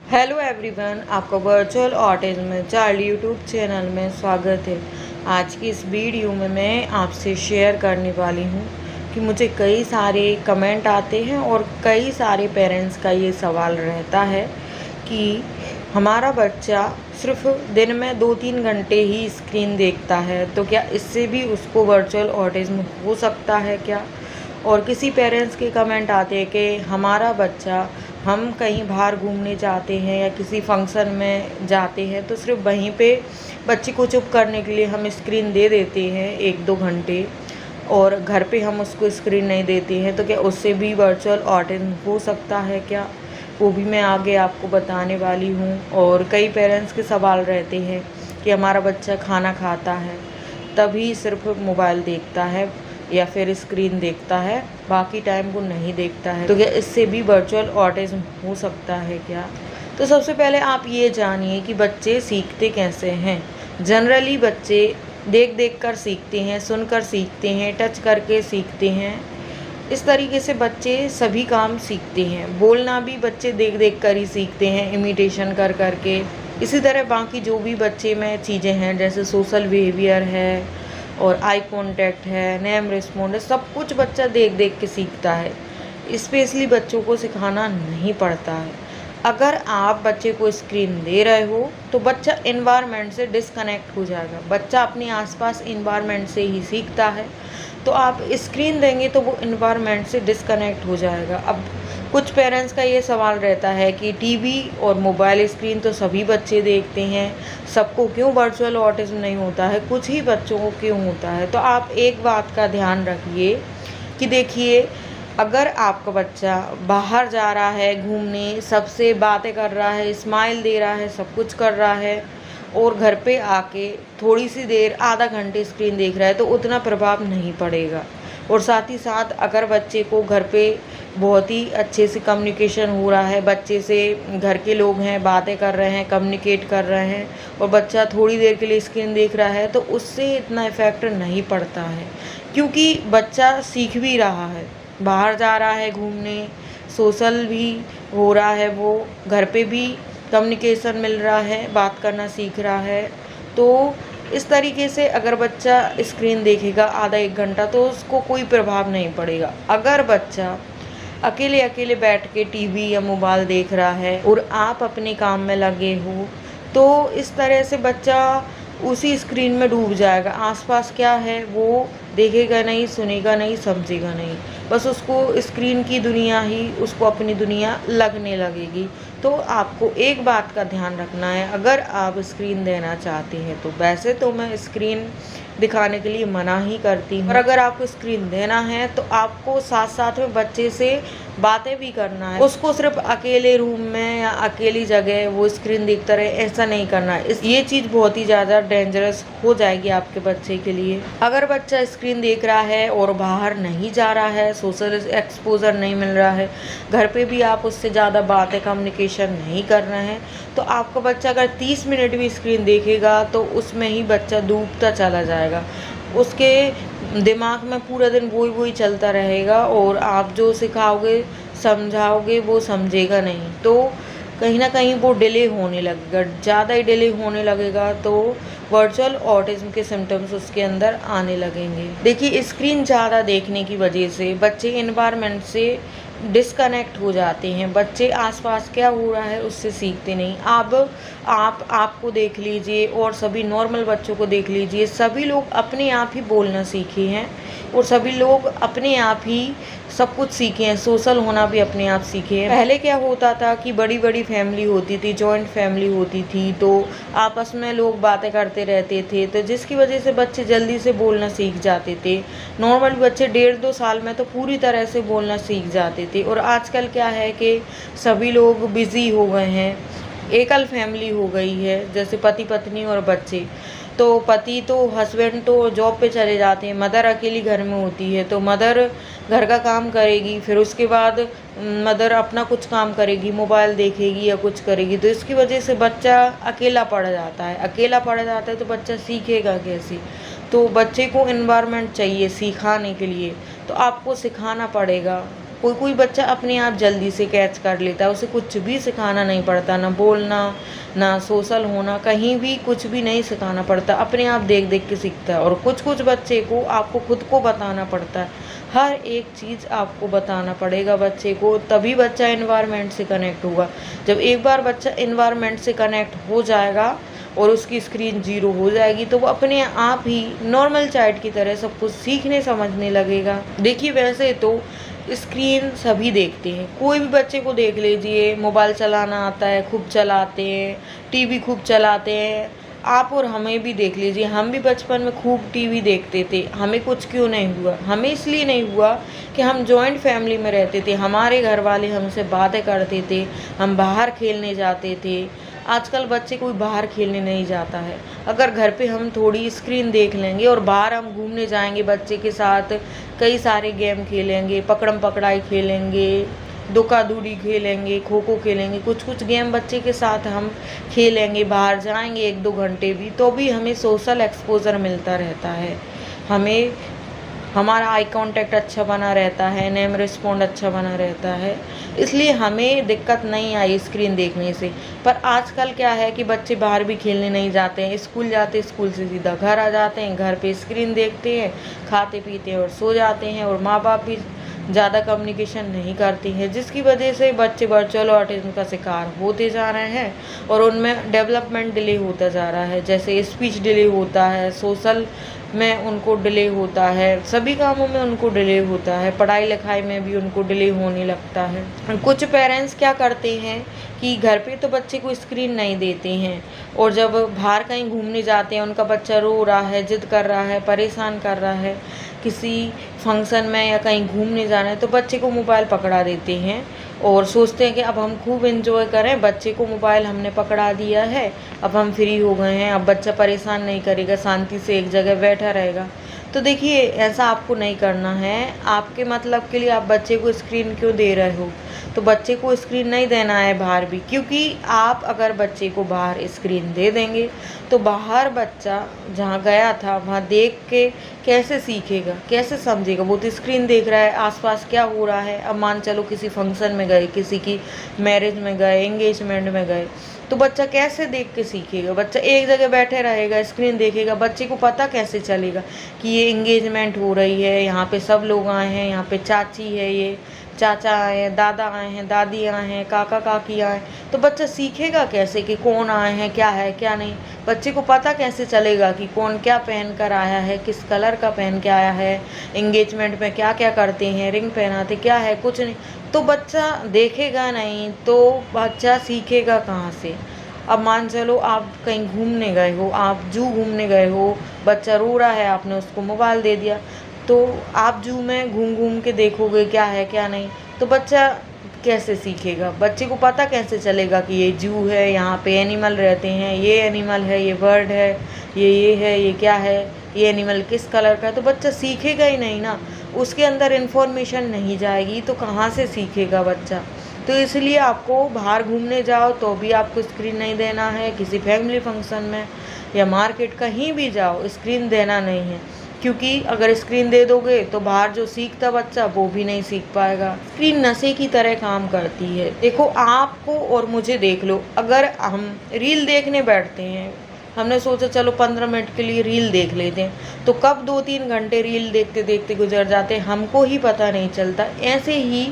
Hello everyone, आपका virtual autism child YouTube channel में स्वागत है। आज की इस वीडियो में मैं आपसे शेयर करने वाली हूँ कि मुझे कई सारे कमेंट आते हैं और कई सारे पेरेंट्स का ये सवाल रहता है कि हमारा बच्चा सिर्फ दिन में 2-3 घंटे ही स्क्रीन देखता है, तो क्या इससे भी उसको वर्चुअल ऑटिज्म हो सकता है क्या। और किसी पेरेंट्स के कमेंट आते हैं कि हमारा बच्चा, हम कहीं बाहर घूमने जाते हैं या किसी फंक्शन में जाते हैं तो सिर्फ वहीं पे बच्चे को चुप करने के लिए हम स्क्रीन दे देते हैं 1-2 घंटे, और घर पे हम उसको स्क्रीन नहीं देते हैं, तो क्या उससे भी वर्चुअल ऑटिज्म हो सकता है क्या, वो भी मैं आगे आपको बताने वाली हूँ। और कई पेरेंट्स के सवाल रहते हैं कि हमारा बच्चा खाना खाता है तभी सिर्फ मोबाइल देखता है या फिर स्क्रीन देखता है, बाकी टाइम वो नहीं देखता है, तो क्या इससे भी वर्चुअल ऑटिज्म हो सकता है क्या। तो सबसे पहले आप ये जानिए कि बच्चे सीखते कैसे हैं। जनरली बच्चे देख देख कर सीखते हैं, सुनकर सीखते हैं, टच करके सीखते हैं। इस तरीके से बच्चे सभी काम सीखते हैं। बोलना भी बच्चे देख देख कर ही सीखते हैं, इमिटेशन कर करके। इसी तरह बाकी जो भी बच्चे में चीज़ें हैं, जैसे सोशल बिहेवियर है और आई कांटेक्ट है, नेम रिस्पॉन्ड है, सब कुछ बच्चा देख देख के सीखता है। स्पेशली बच्चों को सिखाना नहीं पड़ता है। अगर आप बच्चे को स्क्रीन दे रहे हो तो बच्चा इन्वायरमेंट से डिस्कनेक्ट हो जाएगा। बच्चा अपने आसपास इन्वायरमेंट से ही सीखता है, तो आप स्क्रीन देंगे तो वो इन्वायरमेंट से डिस्कनेक्ट हो जाएगा। अब कुछ पेरेंट्स का ये सवाल रहता है कि टीवी और मोबाइल स्क्रीन तो सभी बच्चे देखते हैं, सबको क्यों वर्चुअल ऑटिज्म नहीं होता है, कुछ ही बच्चों को क्यों होता है। तो आप एक बात का ध्यान रखिए कि देखिए, अगर आपका बच्चा बाहर जा रहा है घूमने, सबसे बातें कर रहा है, स्माइल दे रहा है, सब कुछ कर रहा है, और घर पे आके थोड़ी सी देर आधा घंटे स्क्रीन देख रहा है, तो उतना प्रभाव नहीं पड़ेगा। और साथ ही साथ अगर बच्चे को घर पे बहुत ही अच्छे से कम्युनिकेशन हो रहा है, बच्चे से घर के लोग हैं, बातें कर रहे हैं, कम्युनिकेट कर रहे हैं, और बच्चा थोड़ी देर के लिए स्क्रीन देख रहा है, तो उससे इतना इफ़ेक्ट नहीं पड़ता है, क्योंकि बच्चा सीख भी रहा है। बाहर जा रहा है घूमने, सोशल भी हो रहा है, वो घर पे भी कम्युनिकेशन मिल रहा है, बात करना सीख रहा है। तो इस तरीके से अगर बच्चा स्क्रीन देखेगा आधा 1 घंटा तो उसको कोई प्रभाव नहीं पड़ेगा। अगर बच्चा अकेले अकेले बैठ के टीवी या मोबाइल देख रहा है और आप अपने काम में लगे हो, तो इस तरह से बच्चा उसी स्क्रीन में डूब जाएगा। आसपास क्या है वो देखेगा नहीं, सुनेगा नहीं, समझेगा नहीं, बस उसको स्क्रीन की दुनिया ही उसको अपनी दुनिया लगने लगेगी। तो आपको एक बात का ध्यान रखना है, अगर आप स्क्रीन देना चाहते हैं तो वैसे तो मैं स्क्रीन दिखाने के लिए मना ही करती हूँ, और अगर आपको स्क्रीन देना है तो आपको साथ साथ में बच्चे से बातें भी करना है। उसको सिर्फ अकेले रूम में या अकेली जगह वो स्क्रीन देखता रहे, ऐसा नहीं करना है। ये चीज़ बहुत ही ज़्यादा डेंजरस हो जाएगी आपके बच्चे के लिए। अगर बच्चा स्क्रीन देख रहा है और बाहर नहीं जा रहा है, सोशल एक्सपोजर नहीं मिल रहा है, घर पे भी आप उससे ज़्यादा बातें कम्युनिकेशन नहीं कर रहे हैं, तो आपका बच्चा अगर 30 मिनट भी स्क्रीन देखेगा तो उसमें ही बच्चा डूबता चला जाएगा। उसके दिमाग में पूरा दिन वही चलता रहेगा, और आप जो सिखाओगे समझाओगे वो समझेगा नहीं, तो कहीं ना कहीं वो डिले होने लगेगा। ज़्यादा ही डिले होने लगेगा तो वर्चुअल ऑटिज्म के सिम्टम्स उसके अंदर आने लगेंगे। देखिए, स्क्रीन ज़्यादा देखने की वजह से बच्चे एनवायरनमेंट से डिस्कनेक्ट हो जाते हैं। बच्चे आसपास क्या हो रहा है उससे सीखते नहीं। अब आपको देख लीजिए और सभी नॉर्मल बच्चों को देख लीजिए, सभी लोग अपने आप ही बोलना सीखे हैं और सभी लोग अपने आप ही सब कुछ सीखे हैं। सोशल होना भी अपने आप सीखे हैं। पहले क्या होता था कि बड़ी बड़ी फैमिली होती थी, जॉइंट फैमिली होती थी, तो आपस में लोग बातें करते रहते थे, तो जिसकी वजह से बच्चे जल्दी से बोलना सीख जाते थे। नॉर्मल बच्चे 1.5-2 साल में तो पूरी तरह से बोलना सीख जाते थे। और आजकल क्या है कि सभी लोग बिज़ी हो गए हैं, एकल फैमिली हो गई है, जैसे पति पत्नी और बच्चे। तो पति तो हस्बैंड तो जॉब पे चले जाते हैं, मदर अकेली घर में होती है, तो मदर घर का काम करेगी, फिर उसके बाद मदर अपना कुछ काम करेगी, मोबाइल देखेगी या कुछ करेगी, तो इसकी वजह से बच्चा अकेला पड़ जाता है। अकेला पड़ जाता है तो बच्चा सीखेगा कैसे। तो बच्चे को एनवायरनमेंट चाहिए सिखाने के लिए, तो आपको सिखाना पड़ेगा। कोई कोई बच्चा अपने आप जल्दी से कैच कर लेता है, उसे कुछ भी सिखाना नहीं पड़ता, ना बोलना ना सोशल होना, कहीं भी कुछ भी नहीं सिखाना पड़ता, अपने आप देख देख के सीखता है। और कुछ कुछ बच्चे को आपको खुद को बताना पड़ता है, हर एक चीज़ आपको बताना पड़ेगा बच्चे को, तभी बच्चा एनवायरनमेंट से कनेक्ट होगा। जब एक बार बच्चा एनवायरनमेंट से कनेक्ट हो जाएगा और उसकी स्क्रीन जीरो हो जाएगी तो वो अपने आप ही नॉर्मल चाइल्ड की तरह सब कुछ सीखने समझने लगेगा। देखिए वैसे तो स्क्रीन सभी देखते हैं, कोई भी बच्चे को देख लीजिए, मोबाइल चलाना आता है, खूब चलाते हैं, टीवी खूब चलाते हैं। आप और हमें भी देख लीजिए, हम भी बचपन में खूब टीवी देखते थे, हमें कुछ क्यों नहीं हुआ? हमें इसलिए नहीं हुआ कि हम जॉइंट फैमिली में रहते थे, हमारे घर वाले हमसे बातें करते थे, हम बाहर खेलने जाते थे। आजकल बच्चे कोई बाहर खेलने नहीं जाता है। अगर घर पे हम थोड़ी स्क्रीन देख लेंगे और बाहर हम घूमने जाएंगे बच्चे के साथ, कई सारे गेम खेलेंगे, पकड़म पकड़ाई खेलेंगे, दुका दूड़ी खेलेंगे, खो खो खेलेंगे, कुछ कुछ गेम बच्चे के साथ हम खेलेंगे, बाहर जाएंगे 1-2 घंटे भी, तो भी हमें सोशल एक्सपोजर मिलता रहता है, हमें हमारा आई कांटेक्ट अच्छा बना रहता है, नेम रिस्पॉन्ड अच्छा बना रहता है, इसलिए हमें दिक्कत नहीं आई स्क्रीन देखने से। पर आजकल क्या है कि बच्चे बाहर भी खेलने नहीं जाते हैं, स्कूल जाते, स्कूल से सीधा घर आ जाते हैं, घर पे स्क्रीन देखते हैं, खाते पीते हैं और सो जाते हैं, और माँ बाप भी ज़्यादा कम्युनिकेशन नहीं करती है, जिसकी वजह से बच्चे वर्चुअल ऑटिज्म का शिकार होते जा रहे हैं और उनमें डेवलपमेंट डिले होता जा रहा है। जैसे स्पीच डिले होता है, सोशल में उनको डिले होता है, सभी कामों में उनको डिले होता है, पढ़ाई लिखाई में भी उनको डिले होने लगता है। कुछ पेरेंट्स क्या करते हैं कि घर पे तो बच्चे को स्क्रीन नहीं देते हैं, और जब बाहर कहीं घूमने जाते हैं, उनका बच्चा रो रहा है, जिद कर रहा है, परेशान कर रहा है, किसी फंक्शन में या कहीं घूमने जाना है, तो बच्चे को मोबाइल पकड़ा देते हैं और सोचते हैं कि अब हम खूब एंजॉय करें, बच्चे को मोबाइल हमने पकड़ा दिया है, अब हम फ्री हो गए हैं, अब बच्चा परेशान नहीं करेगा, शांति से एक जगह बैठा रहेगा। तो देखिए ऐसा आपको नहीं करना है। आपके मतलब के लिए आप बच्चे को स्क्रीन क्यों दे रहे हो? तो बच्चे को स्क्रीन नहीं देना है बाहर भी, क्योंकि आप अगर बच्चे को बाहर स्क्रीन दे देंगे तो बाहर बच्चा जहाँ गया था वहाँ देख के कैसे सीखेगा, कैसे समझेगा? वो तो स्क्रीन देख रहा है, आसपास क्या हो रहा है। अब मान चलो किसी फंक्शन में गए, किसी की मैरिज में गए, एंगेजमेंट में गए, तो बच्चा कैसे देख के सीखेगा? बच्चा एक जगह बैठे रहेगा, स्क्रीन देखेगा, बच्चे को पता कैसे चलेगा कि ये एंगेजमेंट हो रही है, यहाँ पे सब लोग आए हैं, यहाँ पे चाची है, ये चाचा आए हैं, दादा आए हैं, दादी आए हैं, काका काकी आए हैं। तो बच्चा सीखेगा कैसे कि कौन आए हैं, क्या है क्या नहीं? बच्चे को पता कैसे चलेगा कि कौन क्या पहन कर आया है, किस कलर का पहन के आया है, एंगेजमेंट में क्या क्या करते हैं, रिंग पहनाते क्या है, कुछ नहीं। तो बच्चा देखेगा नहीं तो बच्चा सीखेगा कहाँ से? अब मान चलो आप कहीं घूमने गए हो, आप जू घूमने गए हो, बच्चा रो रहा है, आपने उसको मोबाइल दे दिया, तो आप जू में घूम घूम के देखोगे क्या है क्या नहीं, तो बच्चा कैसे सीखेगा? बच्चे को पता कैसे चलेगा कि ये जू है, यहाँ पे एनिमल रहते हैं, ये एनिमल है, ये बर्ड है, ये है, ये क्या है, ये एनिमल किस कलर का है? तो बच्चा सीखेगा ही नहीं ना, उसके अंदर इन्फॉर्मेशन नहीं जाएगी तो कहाँ से सीखेगा बच्चा? तो इसलिए आपको बाहर घूमने जाओ तो भी आपको स्क्रीन नहीं देना है, किसी फैमिली फंक्शन में या मार्केट कहीं भी जाओ स्क्रीन देना नहीं है, क्योंकि अगर स्क्रीन दे दोगे तो बाहर जो सीखता बच्चा वो भी नहीं सीख पाएगा। स्क्रीन नशे की तरह काम करती है। देखो आपको और मुझे देख लो, अगर हम रील देखने बैठते हैं, हमने सोचा चलो 15 मिनट के लिए रील देख लेते हैं, तो कब 2-3 घंटे रील देखते देखते गुजर जाते हैं हमको ही पता नहीं चलता। ऐसे ही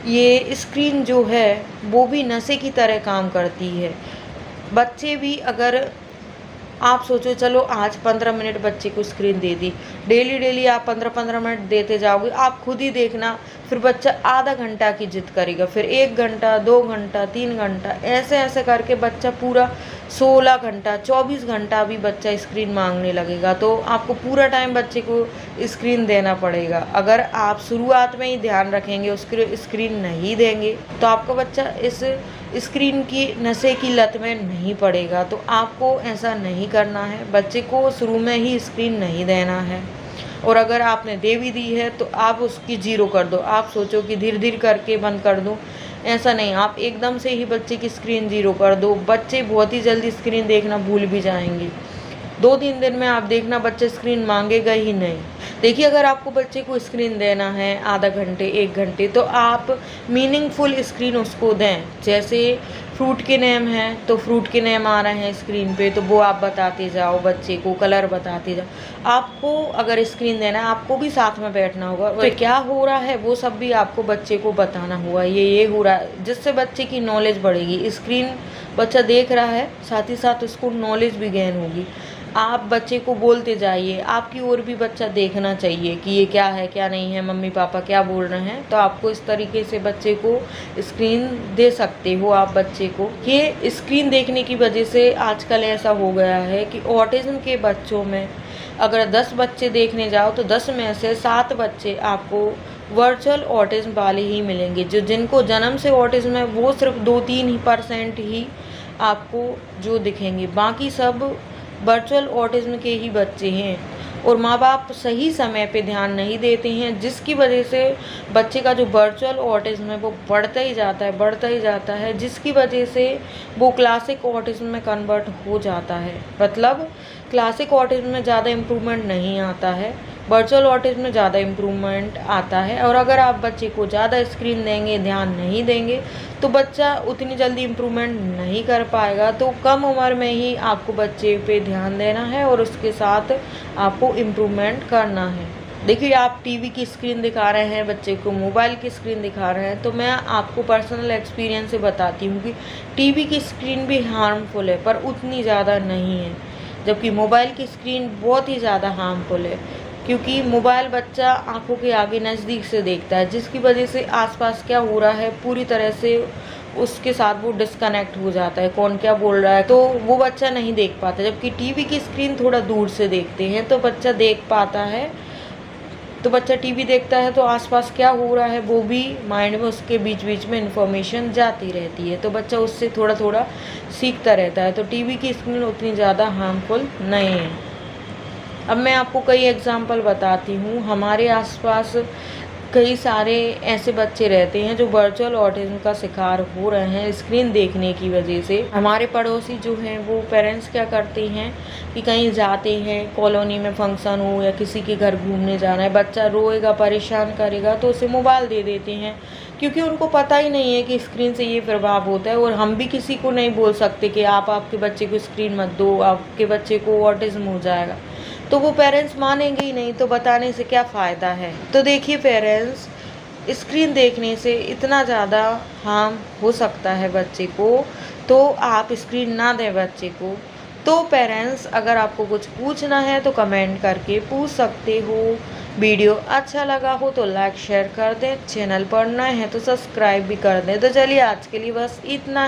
ये स्क्रीन जो है वो भी नशे की तरह काम करती है। बच्चे भी अगर आप सोचो चलो आज 15 मिनट बच्चे को स्क्रीन दे दी, डेली डेली आप 15-15 मिनट देते जाओगे, आप खुद ही देखना फिर बच्चा आधा घंटा की जिद करेगा, फिर 1 घंटा, 2 घंटा, 3 घंटा, ऐसे ऐसे करके बच्चा पूरा 16 घंटा, 24 घंटा भी बच्चा स्क्रीन मांगने लगेगा। तो आपको पूरा टाइम बच्चे को स्क्रीन देना पड़ेगा। अगर आप शुरुआत में ही ध्यान रखेंगे, उसको स्क्रीन नहीं देंगे, तो आपका बच्चा इस स्क्रीन की नशे की लत में नहीं पड़ेगा। तो आपको ऐसा नहीं करना है, बच्चे को शुरू में ही स्क्रीन नहीं देना है। और अगर आपने दे भी दी है तो आप उसकी जीरो कर दो। आप सोचो कि धीरे धीरे करके बंद कर दूँ, ऐसा नहीं, आप एकदम से ही बच्चे की स्क्रीन जीरो कर दो। बच्चे बहुत ही जल्दी स्क्रीन देखना भूल भी जाएंगे। 2-3 दिन में आप देखना बच्चे स्क्रीन मांगेगा ही नहीं। देखिए, अगर आपको बच्चे को स्क्रीन देना है आधा घंटे 1 घंटे, तो आप मीनिंगफुल स्क्रीन उसको दें। जैसे फ्रूट के नेम हैं तो फ्रूट के नेम आ रहे हैं स्क्रीन पे, तो वो आप बताते जाओ बच्चे को, कलर बताते जाओ। आपको अगर स्क्रीन देना है, आपको भी साथ में बैठना होगा, तो क्या हो रहा है वो सब भी आपको बच्चे को बताना होगा, ये हो रहा है, जिससे बच्चे की नॉलेज बढ़ेगी। स्क्रीन बच्चा देख रहा है, साथ ही साथ उसको नॉलेज भी गेन होगी। आप बच्चे को बोलते जाइए, आपकी ओर भी बच्चा देखना चाहिए कि ये क्या है क्या नहीं है, मम्मी पापा क्या बोल रहे हैं। तो आपको इस तरीके से बच्चे को स्क्रीन दे सकते हो आप बच्चे को। ये स्क्रीन देखने की वजह से आजकल ऐसा हो गया है कि ऑटिज्म के बच्चों में अगर 10 बच्चे देखने जाओ तो 10 में से 7 बच्चे आपको वर्चुअल ऑटिज्म वाले ही मिलेंगे। जिनको जन्म से ऑटिज्म है वो सिर्फ 2-3% ही आपको जो दिखेंगे, बाकी सब वर्चुअल ऑटिज्म के ही बच्चे हैं। और माँ बाप सही समय पे ध्यान नहीं देते हैं, जिसकी वजह से बच्चे का जो वर्चुअल ऑटिज्म है वो बढ़ता ही जाता है, जिसकी वजह से वो क्लासिक ऑटिज्म में कन्वर्ट हो जाता है। मतलब क्लासिक ऑटिज्म में ज़्यादा इम्प्रूवमेंट नहीं आता है, वर्चुअल ऑटिज्म में ज़्यादा इम्प्रूवमेंट आता है। और अगर आप बच्चे को ज़्यादा स्क्रीन देंगे, ध्यान नहीं देंगे, तो बच्चा उतनी जल्दी इम्प्रूवमेंट नहीं कर पाएगा। तो कम उम्र में ही आपको बच्चे पे ध्यान देना है और उसके साथ आपको इम्प्रूवमेंट करना है। देखिए, आप टीवी की स्क्रीन दिखा रहे हैं बच्चे को, मोबाइल की स्क्रीन दिखा रहे हैं, तो मैं आपको पर्सनल एक्सपीरियंस से बताती हूँ कि टीवी की स्क्रीन भी हार्मफुल है, पर उतनी ज़्यादा नहीं है, जबकि मोबाइल की स्क्रीन बहुत ही ज़्यादा हार्मफुल है। क्योंकि मोबाइल बच्चा आंखों के आगे नज़दीक से देखता है, जिसकी वजह से आसपास क्या हो रहा है पूरी तरह से उसके साथ वो डिस्कनेक्ट हो जाता है, कौन क्या बोल रहा है तो वो बच्चा नहीं देख पाता। जबकि टीवी की स्क्रीन थोड़ा दूर से देखते हैं तो बच्चा देख पाता है। तो बच्चा टीवी देखता है तो आसपास क्या हो रहा है वो भी माइंड में उसके बीच बीच में इन्फॉर्मेशन जाती रहती है, तो बच्चा उससे थोड़ा थोड़ा सीखता रहता है। तो टीवी की स्क्रीन उतनी ज़्यादा हार्मफुल नहीं है। अब मैं आपको कई एग्जाम्पल बताती हूँ। हमारे आसपास कई सारे ऐसे बच्चे रहते हैं जो वर्चुअल ऑटिज्म का शिकार हो रहे हैं स्क्रीन देखने की वजह से। हमारे पड़ोसी जो हैं वो पेरेंट्स क्या करते हैं कि कहीं जाते हैं, कॉलोनी में फंक्शन हो या किसी के घर घूमने जाना है, बच्चा रोएगा परेशान करेगा तो उसे मोबाइल दे देते हैं, क्योंकि उनको पता ही नहीं है कि स्क्रीन से ये प्रभाव होता है। और हम भी किसी को नहीं बोल सकते कि आप आपके बच्चे को स्क्रीन मत दो, आपके बच्चे को ऑटिज्म हो जाएगा, तो वो पेरेंट्स मानेंगे ही नहीं, तो बताने से क्या फ़ायदा है। तो देखिए पेरेंट्स, स्क्रीन देखने से इतना ज़्यादा हार्म हो सकता है बच्चे को, तो आप स्क्रीन ना दें बच्चे को। तो पेरेंट्स, अगर आपको कुछ पूछना है तो कमेंट करके पूछ सकते हो। वीडियो अच्छा लगा हो तो लाइक शेयर कर दें, चैनल पर नए हैं तो सब्सक्राइब भी कर दें। तो चलिए आज के लिए बस इतना ही।